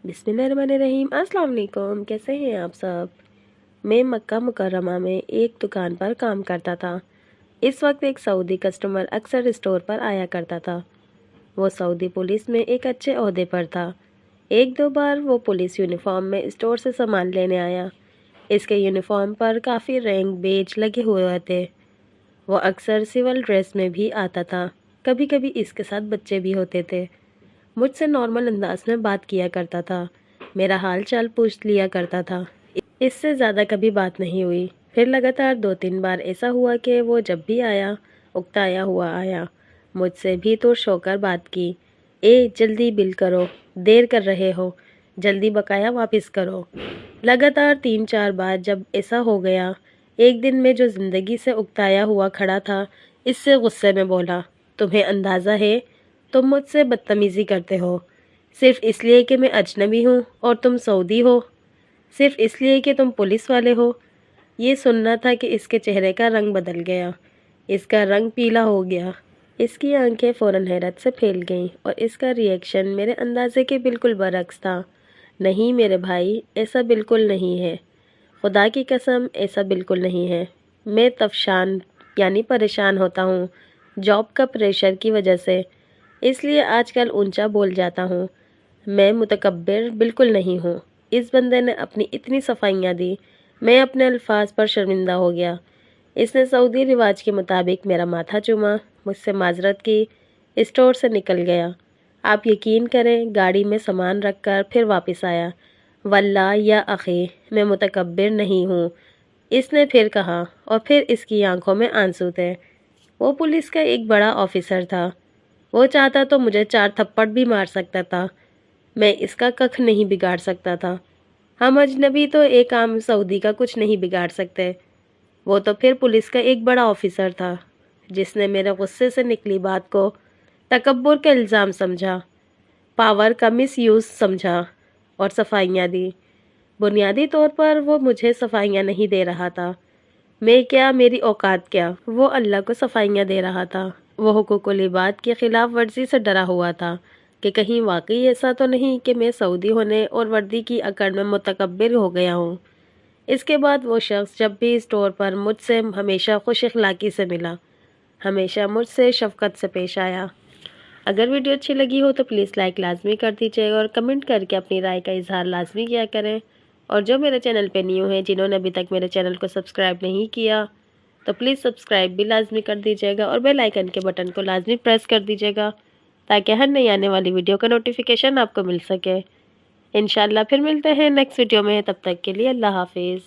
बिस्मिल्लाहिर्रहमानिर्रहीम। अस्सलाम वालेकुम। कैसे हैं आप सब? मैं मक्का मुकर्रमा में एक दुकान पर काम करता था। इस वक्त एक सऊदी कस्टमर अक्सर स्टोर पर आया करता था। वो सऊदी पुलिस में एक अच्छे ओहदे पर था। एक दो बार वो पुलिस यूनिफॉर्म में स्टोर से सामान लेने आया। इसके यूनिफॉर्म पर काफ़ी रैंक बेज लगे हुए थे। वो अक्सर सिविल ड्रेस में भी आता था। कभी कभी इसके साथ बच्चे भी होते थे। मुझसे नॉर्मल अंदाज में बात किया करता था। मेरा हाल चाल पूछ लिया करता था। इससे ज़्यादा कभी बात नहीं हुई। फिर लगातार 2-3 बार ऐसा हुआ कि वो जब भी आया उकताया हुआ आया। मुझसे भी तो शोकर बात की। जल्दी बिल करो, देर कर रहे हो, जल्दी बकाया वापस करो। लगातार 3-4 बार जब ऐसा हो गया, एक दिन में जो ज़िंदगी से उकताया हुआ खड़ा था, इससे गुस्से में बोला, तुम्हें अंदाज़ा है तुम मुझसे बदतमीज़ी करते हो, सिर्फ इसलिए कि मैं अजनबी हूँ और तुम सऊदी हो, सिर्फ इसलिए कि तुम पुलिस वाले हो। ये सुनना था कि इसके चेहरे का रंग बदल गया। इसका रंग पीला हो गया। इसकी आंखें फ़ौरन हैरत से फैल गईं और इसका रिएक्शन मेरे अंदाजे के बिल्कुल बरक्स था। नहीं मेरे भाई, ऐसा बिल्कुल नहीं है। खुदा की कसम, ऐसा बिल्कुल नहीं है। मैं तफशान यानी परेशान होता हूँ जॉब का प्रेशर की वजह से, इसलिए आजकल ऊंचा बोल जाता हूँ। मैं मुतकब्बिर बिल्कुल नहीं हूँ। इस बंदे ने अपनी इतनी सफाइयाँ दी, मैं अपने अल्फाज पर शर्मिंदा हो गया। इसने सऊदी रिवाज के मुताबिक मेरा माथा चूमा, मुझसे माजरत की, स्टोर से निकल गया। आप यकीन करें, गाड़ी में सामान रख कर फिर वापस आया। वल्लाह या अखी, मैं मुतकब्बिर नहीं हूँ, इसने फिर कहा, और फिर इसकी आंखों में आंसू थे। वो पुलिस का एक बड़ा ऑफिसर था। वो चाहता तो मुझे 4 थप्पड़ भी मार सकता था। मैं इसका कख नहीं बिगाड़ सकता था। हम अजनबी तो एक आम सऊदी का कुछ नहीं बिगाड़ सकते। वो तो फिर पुलिस का एक बड़ा ऑफिसर था, जिसने मेरे गुस्से से निकली बात को तकब्बुर का इल्ज़ाम समझा, पावर का मिसयूज़ समझा और सफाइयाँ दी। बुनियादी तौर पर वो मुझे सफाइयाँ नहीं दे रहा था। मैं क्या, मेरी औकात क्या, वो अल्लाह को सफाइयाँ दे रहा था। वो हुकूकुल इबाद की खिलाफ वर्जी से डरा हुआ था कि कहीं वाकई ऐसा तो नहीं कि मैं सऊदी होने और वर्दी की अकड़ में मुतकब्बिर हो गया हूँ। इसके बाद वो शख्स जब भी स्टोर पर मुझसे हमेशा खुश अखलाकी से मिला, हमेशा मुझसे शफकत से पेश आया। अगर वीडियो अच्छी लगी हो तो प्लीज़ लाइक लाजमी कर दीजिएगा और कमेंट करके अपनी राय का इजहार लाजमी किया करें। और जो मेरे चैनल पे न्यू हैं, जिन्होंने अभी तक मेरे चैनल को सब्सक्राइब नहीं किया, तो प्लीज़ सब्सक्राइब भी लाजमी कर दीजिएगा और बेल आइकन के बटन को लाजमी प्रेस कर दीजिएगा, ताकि हर नई आने वाली वीडियो का नोटिफिकेशन आपको मिल सके। इंशाल्लाह फिर मिलते हैं नेक्स्ट वीडियो में। तब तक के लिए अल्लाह हाफिज़।